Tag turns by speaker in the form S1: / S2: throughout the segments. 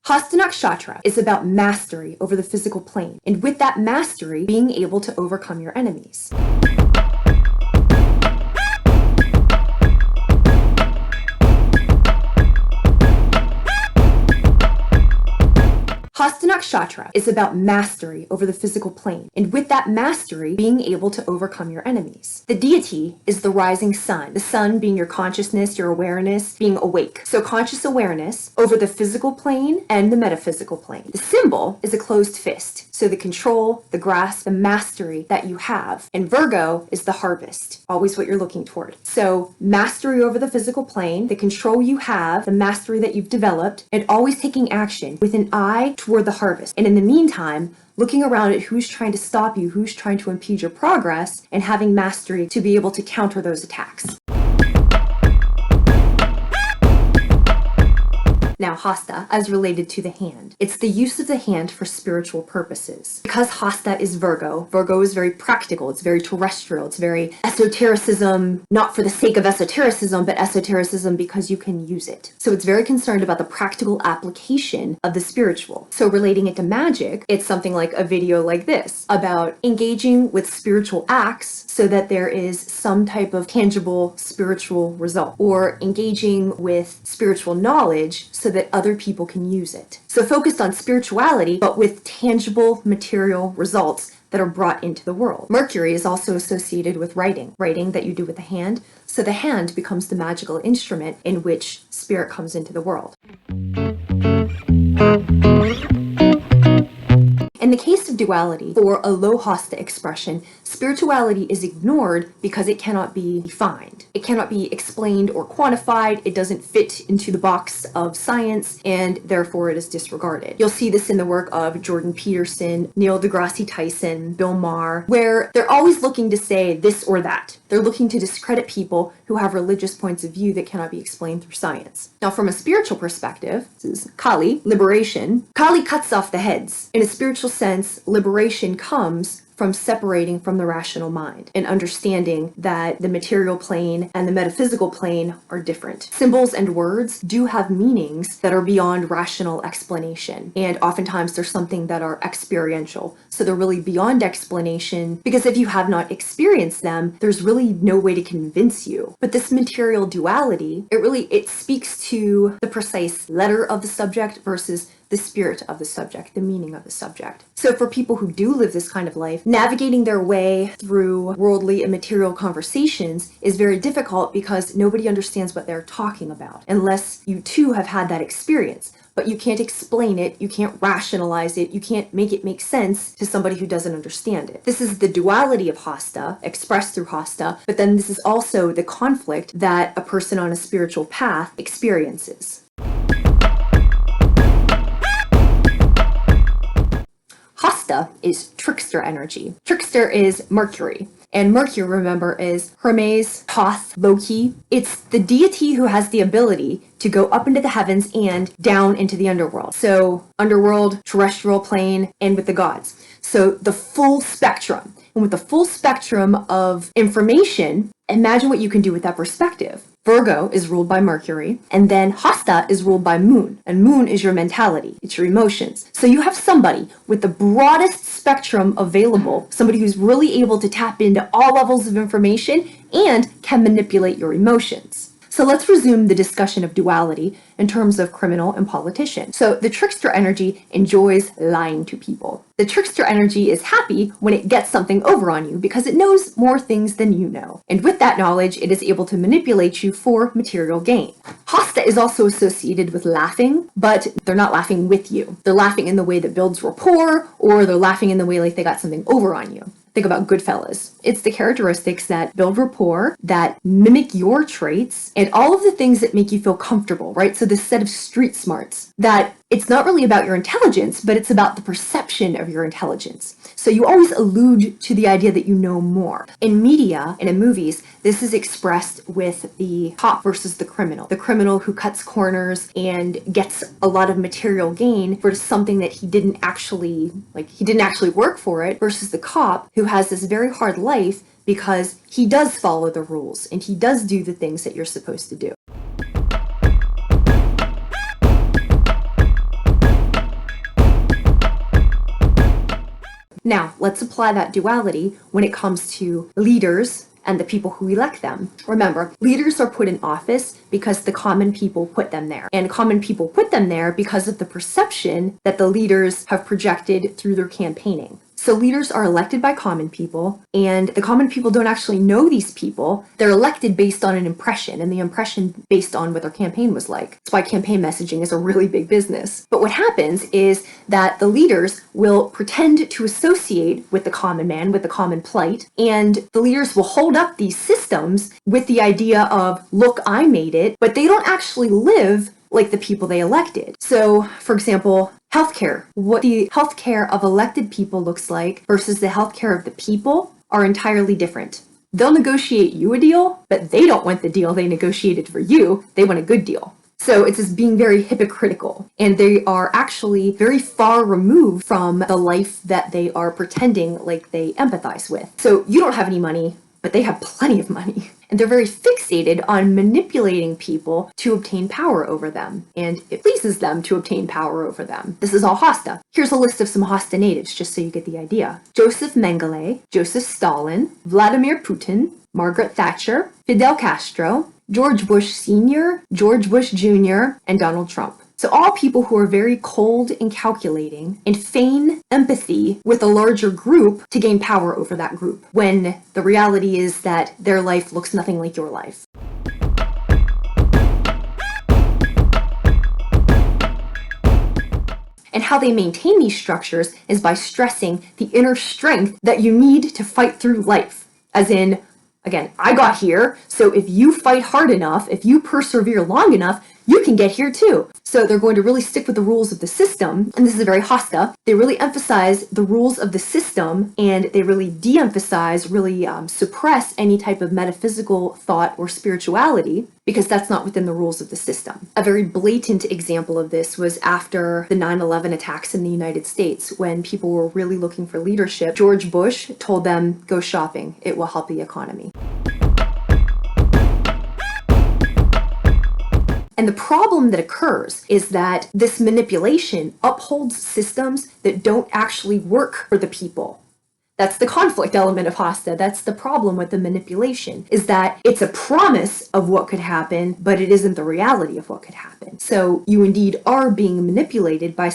S1: HASTA NAKSHATRA is about mastery over the physical plane, and with that mastery, being able to overcome your enemies. HASTA NAKSHATRA is about mastery over the physical plane, and with that mastery, being able to overcome your enemies. The deity is the rising sun, the sun being your consciousness, your awareness, being awake. So conscious awareness over the physical plane and the metaphysical plane. The symbol is a closed fist, so the control, the grasp, the mastery that you have. And Virgo is the harvest, always what you're looking toward. So mastery over the physical plane, the control you have, the mastery that you've developed, and always taking action with an eye toward the harvest. And in the meantime, looking around at who's trying to stop you, who's trying to impede your progress, and having mastery to be able to counter those attacks. Now, Hasta, as related to the hand. It's the use of the hand for spiritual purposes. Because Hasta is Virgo, Virgo is very practical, it's very terrestrial, it's very esotericism, not for the sake of esotericism, but esotericism because you can use it. So it's very concerned about the practical application of the spiritual. So relating it to magic, it's something like a video like this, about engaging with spiritual acts so that there is some type of tangible spiritual result, or engaging with spiritual knowledge so that other people can use it. So focused on spirituality, but with tangible material results that are brought into the world. Mercury is also associated with writing that you do with the hand. So the hand becomes the magical instrument in which spirit comes into the world. In the case of duality, for a low Hasta expression, spirituality is ignored because it cannot be defined. It cannot be explained or quantified. It doesn't fit into the box of science, and therefore it is disregarded. You'll see this in the work of Jordan Peterson, Neil deGrasse Tyson, Bill Maher, where they're always looking to say this or that. They're looking to discredit people who have religious points of view that cannot be explained through science. Now, from a spiritual perspective, this is Kali, liberation. Kali cuts off the heads. In a spiritual sense, liberation comes from separating from the rational mind and understanding that the material plane and the metaphysical plane are different. Symbols and words do have meanings that are beyond rational explanation, and oftentimes there's something that are experiential. So they're really beyond explanation, because if you have not experienced them, there's really no way to convince you. But this material duality, it speaks to the precise letter of the subject versus the spirit of the subject, the meaning of the subject. So for people who do live this kind of life, navigating their way through worldly and material conversations is very difficult because nobody understands what they're talking about unless you too have had that experience. But you can't explain it, you can't rationalize it, you can't make it make sense to somebody who doesn't understand it. This is the duality of Hasta, expressed through Hasta, but then this is also the conflict that a person on a spiritual path experiences. Hasta is trickster energy. Trickster is Mercury. And Mercury, remember, is Hermes, Thoth, Loki. It's the deity who has the ability to go up into the heavens and down into the underworld. So underworld, terrestrial plane, and with the gods. So the full spectrum. And with the full spectrum of information, imagine what you can do with that perspective. Virgo is ruled by Mercury, and then Hasta is ruled by Moon, and Moon is your mentality, it's your emotions. So you have somebody with the broadest spectrum available, somebody who's really able to tap into all levels of information and can manipulate your emotions. So let's resume the discussion of duality in terms of criminal and politician. So the trickster energy enjoys lying to people. The trickster energy is happy when it gets something over on you because it knows more things than you know. And with that knowledge, it is able to manipulate you for material gain. Hasta is also associated with laughing, but they're not laughing with you. They're laughing in the way that builds rapport, or they're laughing in the way like they got something over on you. Think about Goodfellas. It's the characteristics that build rapport, that mimic your traits, and all of the things that make you feel comfortable, right? So this set of street smarts, that it's not really about your intelligence, but it's about the perception of your intelligence. So you always allude to the idea that you know more. In media and in movies, this is expressed with the cop versus the criminal. The criminal who cuts corners and gets a lot of material gain for something that he didn't actually work for it, versus the cop who has this very hard life because he does follow the rules and he does do the things that you're supposed to do. Now, let's apply that duality when it comes to leaders and the people who elect them. Remember, leaders are put in office because the common people put them there. And common people put them there because of the perception that the leaders have projected through their campaigning. So leaders are elected by common people, and the common people don't actually know these people. They're elected based on an impression, and the impression based on what their campaign was like. That's why campaign messaging is a really big business. But what happens is that the leaders will pretend to associate with the common man, with the common plight, and the leaders will hold up these systems with the idea of, look, I made it, but they don't actually live like the people they elected. So, for example, healthcare. What the healthcare of elected people looks like versus the healthcare of the people are entirely different. They'll negotiate you a deal, but they don't want the deal they negotiated for you. They want a good deal. So it's just being very hypocritical, and they are actually very far removed from the life that they are pretending like they empathize with. So you don't have any money, but they have plenty of money. And they're very fixated on manipulating people to obtain power over them. And it pleases them to obtain power over them. This is all Hasta. Here's a list of some Hasta natives, just so you get the idea. Joseph Mengele, Joseph Stalin, Vladimir Putin, Margaret Thatcher, Fidel Castro, George Bush Sr., George Bush Jr., and Donald Trump. So all people who are very cold and calculating and feign empathy with a larger group to gain power over that group, when the reality is that their life looks nothing like your life. And how they maintain these structures is by stressing the inner strength that you need to fight through life. As in, again, I got here, so if you fight hard enough, if you persevere long enough, you can get here too. So they're going to really stick with the rules of the system, and this is a very Hasta. They really emphasize the rules of the system, and they really de-emphasize, really suppress any type of metaphysical thought or spirituality, because that's not within the rules of the system. A very blatant example of this was after the 9/11 attacks in the United States, when people were really looking for leadership. George Bush told them, go shopping, it will help the economy. And the problem that occurs is that this manipulation upholds systems that don't actually work for the people. That's the conflict element of Hasta. That's the problem with the manipulation, is that it's a promise of what could happen, but it isn't the reality of what could happen. So you indeed are being manipulated by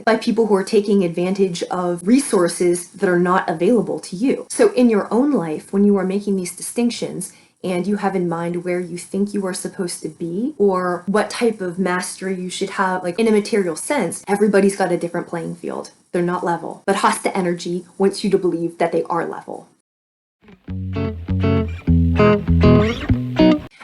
S1: by people who are taking advantage of resources that are not available to you. So in your own life, when you are making these distinctions, and you have in mind where you think you are supposed to be, or what type of mastery you should have, like in a material sense, everybody's got a different playing field. They're not level. But Hasta energy wants you to believe that they are level.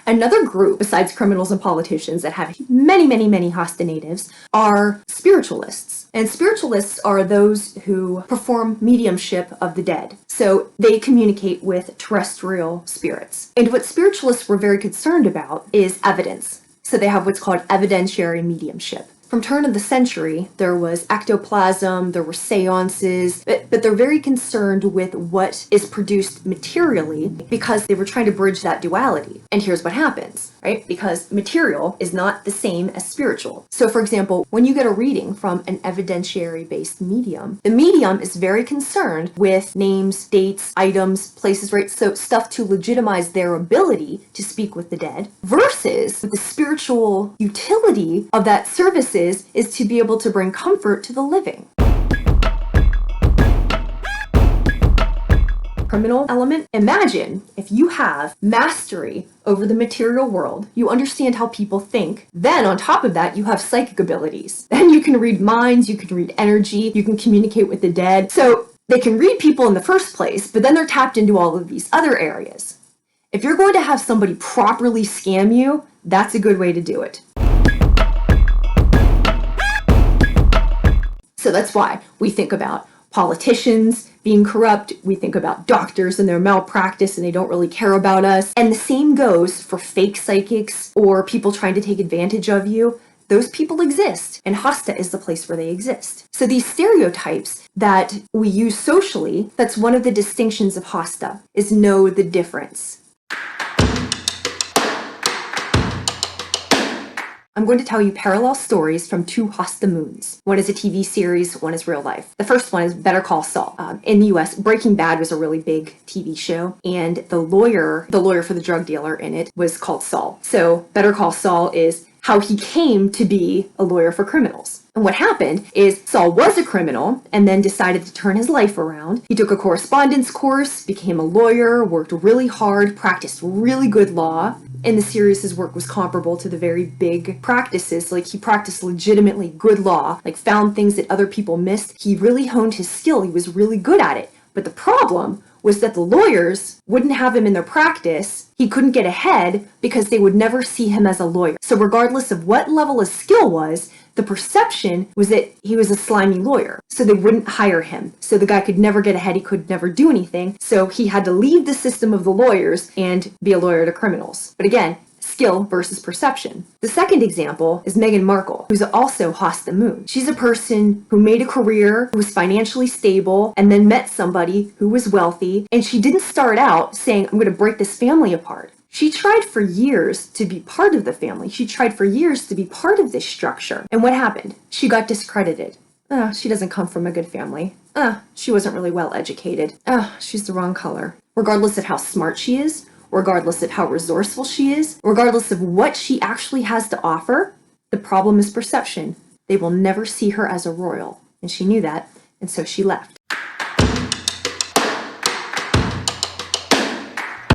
S1: Another group, besides criminals and politicians that have many, many, many Hasta natives, are spiritualists. And spiritualists are those who perform mediumship of the dead. So they communicate with terrestrial spirits. And what spiritualists were very concerned about is evidence. So they have what's called evidentiary mediumship. From turn of the century, there was ectoplasm, there were seances, but they're very concerned with what is produced materially because they were trying to bridge that duality. And here's what happens, right? Because material is not the same as spiritual. So for example, when you get a reading from an evidentiary-based medium, the medium is very concerned with names, dates, items, places, right? So stuff to legitimize their ability to speak with the dead, versus the spiritual utility of that services is to be able to bring comfort to the living. Criminal element. Imagine if you have mastery over the material world, you understand how people think, then on top of that, you have psychic abilities. Then you can read minds, you can read energy, you can communicate with the dead. So they can read people in the first place, but then they're tapped into all of these other areas. If you're going to have somebody properly scam you, that's a good way to do it. So that's why we think about politicians being corrupt, we think about doctors and their malpractice and they don't really care about us. And the same goes for fake psychics or people trying to take advantage of you. Those people exist, and Hasta is the place where they exist. So these stereotypes that we use socially, that's one of the distinctions of Hasta, is know the difference. I'm going to tell you parallel stories from two HASTA moons. One is a TV series, one is real life. The first one is Better Call Saul. In the US, Breaking Bad was a really big TV show, and the lawyer for the drug dealer in it was called Saul. So Better Call Saul is how he came to be a lawyer for criminals. And what happened is Saul was a criminal and then decided to turn his life around. He took a correspondence course, became a lawyer, worked really hard, practiced really good law. In the series, his work was comparable to the very big practices. Like, he practiced legitimately good law, like found things that other people missed. He really honed his skill. He was really good at it. But the problem was that the lawyers wouldn't have him in their practice. He couldn't get ahead because they would never see him as a lawyer. So regardless of what level his skill was, the perception was that he was a slimy lawyer. So they wouldn't hire him. So the guy could never get ahead. He could never do anything. So he had to leave the system of the lawyers and be a lawyer to criminals. But again, skill versus perception. The second example is Meghan Markle, who's also HASTA moon. She's a person who made a career, who was financially stable, and then met somebody who was wealthy. And she didn't start out saying, I'm going to break this family apart. She tried for years to be part of the family. She tried for years to be part of this structure. And what happened? She got discredited. She doesn't come from a good family. She wasn't really well educated. She's the wrong color. Regardless of how smart she is, regardless of how resourceful she is, regardless of what she actually has to offer, the problem is perception. They will never see her as a royal. And she knew that, and so she left.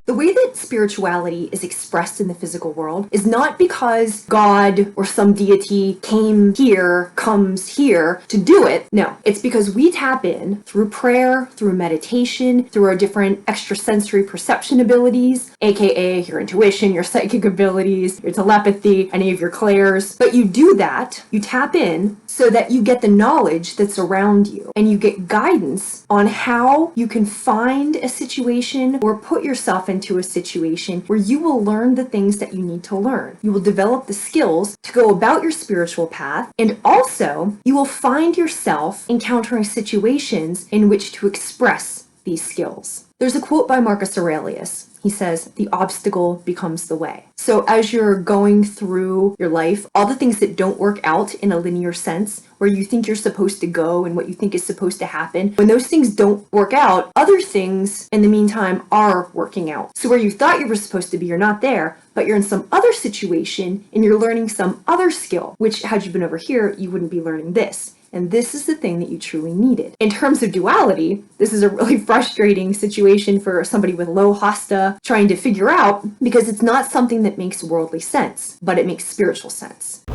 S1: The way that spirituality is expressed in the physical world is not because God or some deity comes here to do it. No, it's because we tap in through prayer, through meditation, through our different extrasensory perception abilities, aka your intuition, your psychic abilities, your telepathy, any of your clairs. But you do that, you tap in so that you get the knowledge that's around you and you get guidance on how you can find a situation or put yourself into a situation where you will learn the things that you need to learn. You will develop the skills to go about your spiritual path, and also you will find yourself encountering situations in which to express these skills. There's a quote by Marcus Aurelius. He says, the obstacle becomes the way. So as you're going through your life, all the things that don't work out in a linear sense, where you think you're supposed to go and what you think is supposed to happen, when those things don't work out, other things in the meantime are working out. So where you thought you were supposed to be, you're not there, but you're in some other situation and you're learning some other skill, which had you been over here, you wouldn't be learning this. And this is the thing that you truly needed. In terms of duality, this is a really frustrating situation for somebody with low HASTA trying to figure out, because it's not something that makes worldly sense, but it makes spiritual sense.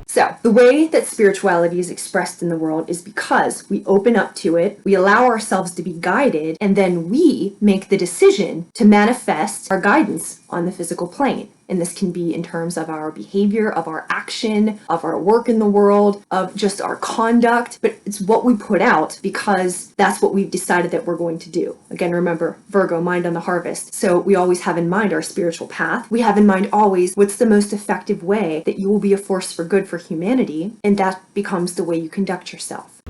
S1: So, the way that spirituality is expressed in the world is because we open up to it, we allow ourselves to be guided, and then we make the decision to manifest our guidance on the physical plane. And this can be in terms of our behavior, of our action, of our work in the world, of just our conduct, but it's what we put out because that's what we've decided that we're going to do. Again, remember, Virgo, mind on the harvest. So we always have in mind our spiritual path. We have in mind always what's the most effective way that you will be a force for good for humanity, and that becomes the way you conduct yourself.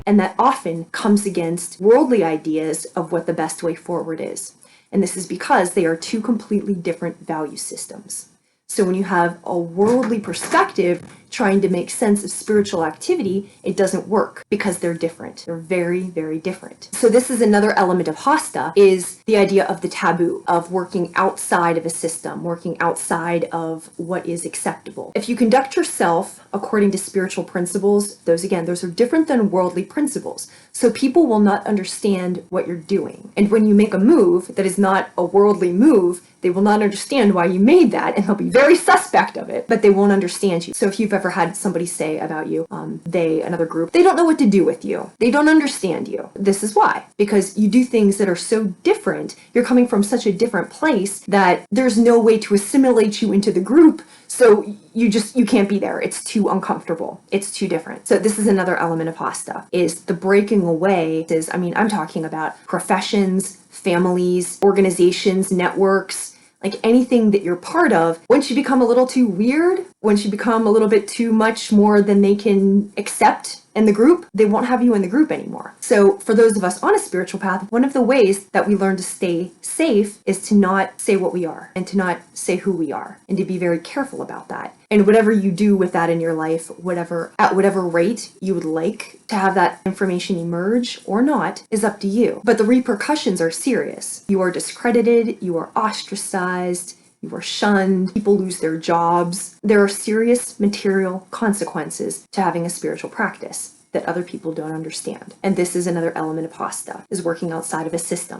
S1: And that often comes against worldly ideas of what the best way forward is. And this is because they are two completely different value systems. So when you have a worldly perspective trying to make sense of spiritual activity, it doesn't work because they're different. They're very, very different. So this is another element of HASTA, is the idea of the taboo, of working outside of a system, working outside of what is acceptable. If you conduct yourself according to spiritual principles, those are different than worldly principles. So people will not understand what you're doing. And when you make a move that is not a worldly move, they will not understand why you made that, and they'll be very suspect of it, but they won't understand you. So if you've ever had somebody say about you, another group, they don't know what to do with you. They don't understand you. This is why. Because you do things that are so different. You're coming from such a different place that there's no way to assimilate you into the group. So you can't be there. It's too uncomfortable. It's too different. So this is another element of HASTA, is the breaking away. I'm talking about professions, families, organizations, networks, like anything that you're part of. Once you become a little too weird, Once you become a little bit too much more than they can accept in the group, they won't have you in the group anymore. So for those of us on a spiritual path, one of the ways that we learn to stay safe is to not say what we are and to not say who we are, and to be very careful about that. And whatever you do with that in your life, at whatever rate you would like to have that information emerge or not, is up to you. But the repercussions are serious. You are discredited, you are ostracized, you are shunned, people lose their jobs. There are serious material consequences to having a spiritual practice that other people don't understand. And this is another element of HASTA, is working outside of a system.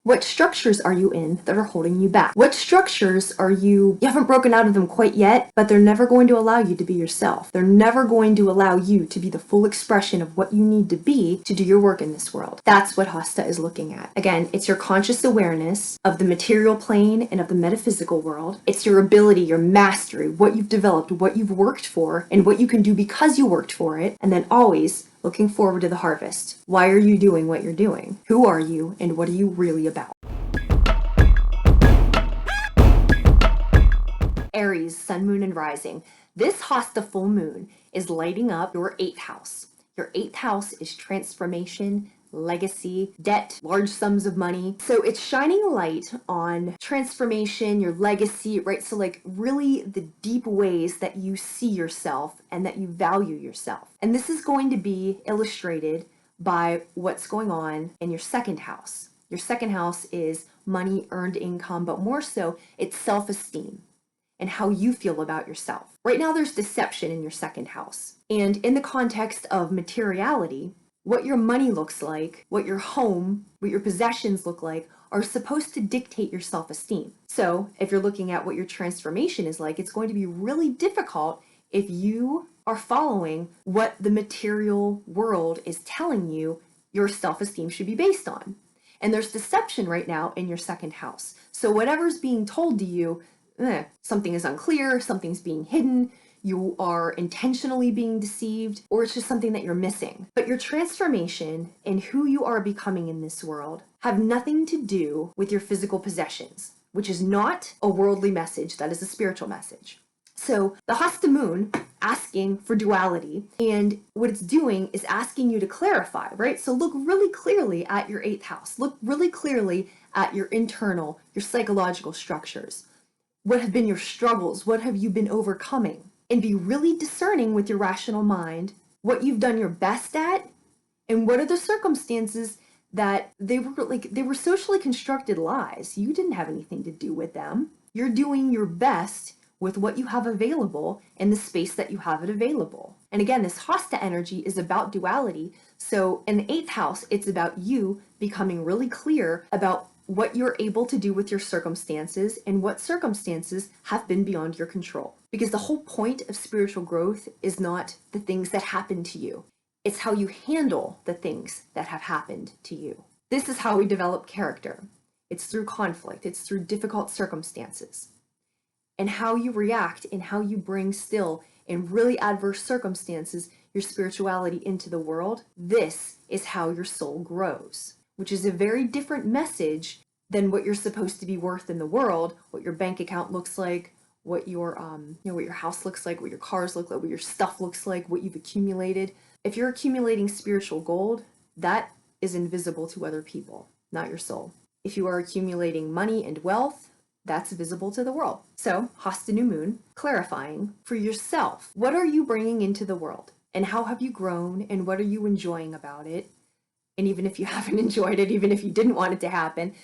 S1: What structures are you in that are holding you back? What structures you haven't broken out of them quite yet, but they're never going to allow you to be yourself. They're never going to allow you to be the full expression of what you need to be to do your work in this world. That's what HASTA is looking at. Again, it's your conscious awareness of the material plane and of the metaphysical world. It's your ability, your mastery, what you've developed, what you've worked for, and what you can do because you worked for it, and then always looking forward to the harvest. Why are you doing what you're doing? Who are you, and what are you really about? Aries, Sun, Moon, and Rising. This HASTA full moon is lighting up your 8th house. Your 8th house is transformation, legacy, debt, large sums of money. So it's shining a light on transformation, your legacy, right? So like really the deep ways that you see yourself and that you value yourself. And this is going to be illustrated by what's going on in your 2nd house. Your 2nd house is money, earned income, but more so it's self-esteem and how you feel about yourself. Right now there's deception in your 2nd house. And in the context of materiality, what your money looks like, what your home, what your possessions look like, are supposed to dictate your self-esteem. So if you're looking at what your transformation is like, it's going to be really difficult if you are following what the material world is telling you your self-esteem should be based on. And there's deception right now in your 2nd house. So whatever's being told to you, something is unclear, something's being hidden, you are intentionally being deceived, or it's just something that you're missing. But your transformation and who you are becoming in this world have nothing to do with your physical possessions, which is not a worldly message, that is a spiritual message. So the HASTA moon asking for duality, and what it's doing is asking you to clarify, right? So look really clearly at your 8th house. Look really clearly at your internal, your psychological structures. What have been your struggles? What have you been overcoming? And be really discerning with your rational mind what you've done your best at, and what are the circumstances that they were socially constructed lies. You didn't have anything to do with them. You're doing your best with what you have available in the space that you have it available. And again, this HASTA energy is about duality. So in the 8th house, it's about you becoming really clear about what you're able to do with your circumstances and what circumstances have been beyond your control. Because the whole point of spiritual growth is not the things that happen to you. It's how you handle the things that have happened to you. This is how we develop character. It's through conflict. It's through difficult circumstances. And how you react and how you bring still in really adverse circumstances your spirituality into the world. This is how your soul grows, which is a very different message than what you're supposed to be worth in the world, what your bank account looks like, what your what your house looks like, what your cars look like, what your stuff looks like, what you've accumulated. If you're accumulating spiritual gold, that is invisible to other people, not your soul. If you are accumulating money and wealth, that's visible to the world. So, HASTA new moon, clarifying for yourself, what are you bringing into the world? And how have you grown? And what are you enjoying about it? And even if you haven't enjoyed it, even if you didn't want it to happen,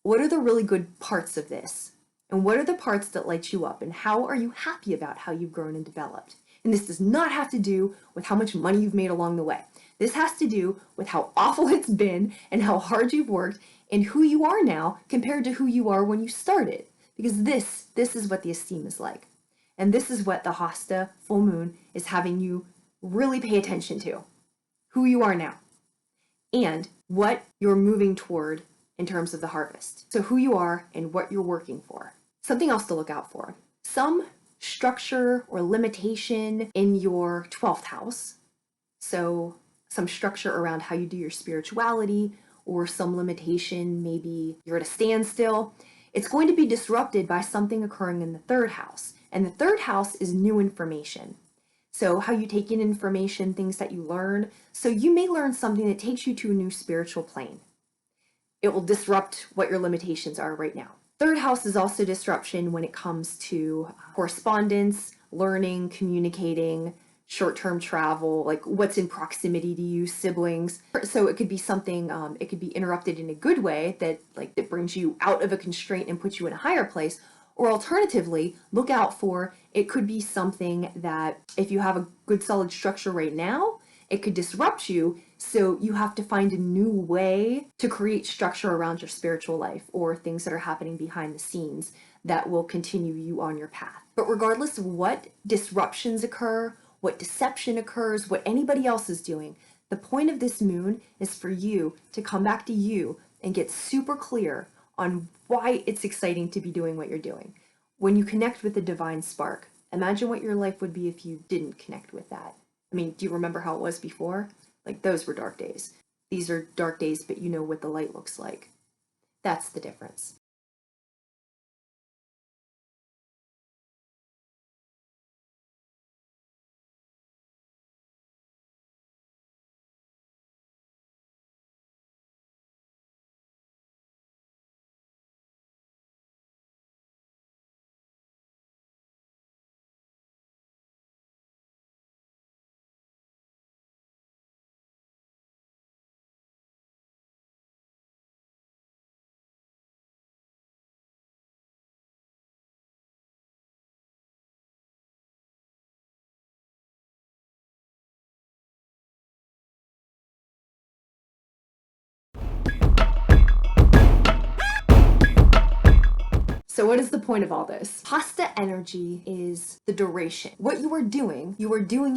S1: what are the really good parts of this? And what are the parts that light you up? And how are you happy about how you've grown and developed? And this does not have to do with how much money you've made along the way. This has to do with how awful it's been and how hard you've worked and who you are now compared to who you are when you started. Because this is what the esteem is like. And this is what the HASTA full moon is having you really pay attention to. Who you are now. And what you're moving toward in terms of the harvest. So who you are and what you're working for. Something else to look out for. Some structure or limitation in your 12th house. So some structure around how you do your spirituality, or some limitation, maybe you're at a standstill. it's going to be disrupted by something occurring in the third house. And the third house is new information. So how you take in information, things that you learn. So you may learn something that takes you to a new spiritual plane. It will disrupt what your limitations are right now. Third house is also disruption when it comes to correspondence, learning, communicating, short-term travel, like what's in proximity to you, siblings. So it could be something, it could be interrupted in a good way that brings you out of a constraint and puts you in a higher place. Or alternatively, look out for, it could be something that if you have a good solid structure right now, it could disrupt you. So you have to find a new way to create structure around your spiritual life or things that are happening behind the scenes that will continue you on your path. But regardless of what disruptions occur, what deception occurs, what anybody else is doing, the point of this moon is for you to come back to you and get super clear on why it's exciting to be doing what you're doing. When you connect with the divine spark, imagine what your life would be if you didn't connect with that. I mean, do you remember how it was before? Like, those were dark days. These are dark days, but you know what the light looks like. That's the difference. So what is the point of all this? Hasta energy is the duration. What you are doing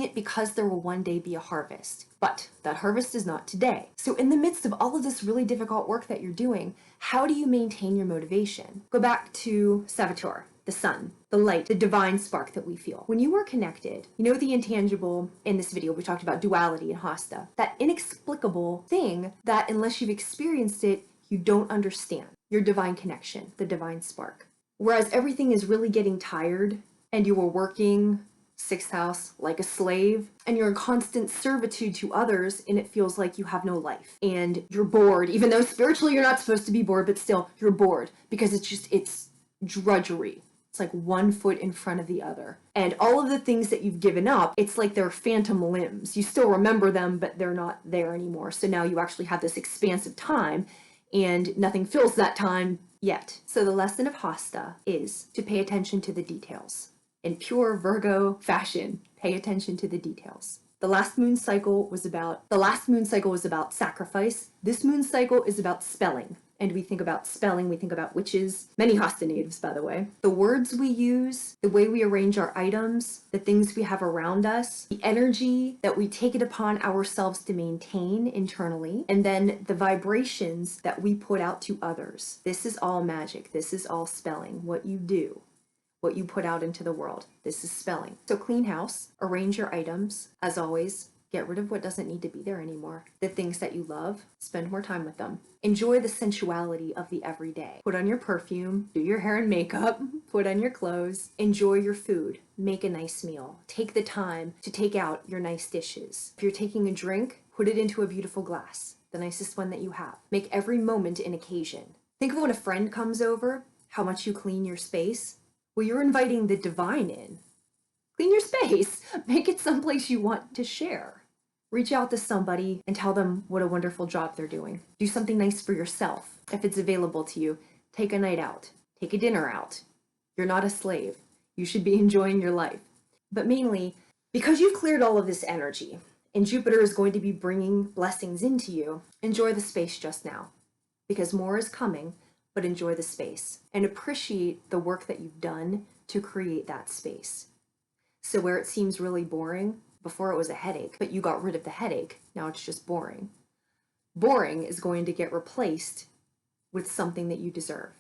S1: it because there will one day be a harvest. But that harvest is not today. So in the midst of all of this really difficult work that you're doing, how do you maintain your motivation? Go back to Savitar, the sun, the light, the divine spark that we feel. When you are connected, you know the intangible. In this video, we talked about duality and Hasta. That inexplicable thing that unless you've experienced it, you don't understand. Your divine connection, the divine spark. Whereas everything is really getting tired and you are working, sixth house, like a slave, and you're in constant servitude to others and it feels like you have no life. And you're bored, even though spiritually you're not supposed to be bored, but still you're bored because it's drudgery. It's like one foot in front of the other. And all of the things that you've given up, it's like they're phantom limbs. You still remember them, but they're not there anymore. So now you actually have this expansive time and nothing fills that time yet. So the lesson of Hasta is to pay attention to the details. In pure Virgo fashion, pay attention to the details. The last moon cycle was about sacrifice. This moon cycle is about spelling. And we think about spelling, we think about witches, many Hasta natives, by the way. The words we use, the way we arrange our items, the things we have around us, the energy that we take it upon ourselves to maintain internally, and then the vibrations that we put out to others. This is all magic. This is all spelling. What you do, what you put out into the world. This is spelling. So clean house, arrange your items, as always. Get rid of what doesn't need to be there anymore. The things that you love, spend more time with them. Enjoy the sensuality of the everyday. Put on your perfume, do your hair and makeup, put on your clothes, enjoy your food, make a nice meal. Take the time to take out your nice dishes. If you're taking a drink, put it into a beautiful glass, the nicest one that you have. Make every moment an occasion. Think of when a friend comes over, how much you clean your space. Well, you're inviting the divine in. Clean your space. Make it someplace you want to share. Reach out to somebody and tell them what a wonderful job they're doing. Do something nice for yourself. If it's available to you, take a night out. Take a dinner out. You're not a slave. You should be enjoying your life. But mainly, because you've cleared all of this energy, and Jupiter is going to be bringing blessings into you, enjoy the space just now. Because more is coming, but enjoy the space. And appreciate the work that you've done to create that space. So where it seems really boring, before it was a headache, but you got rid of the headache, now it's just boring. Boring is going to get replaced with something that you deserve.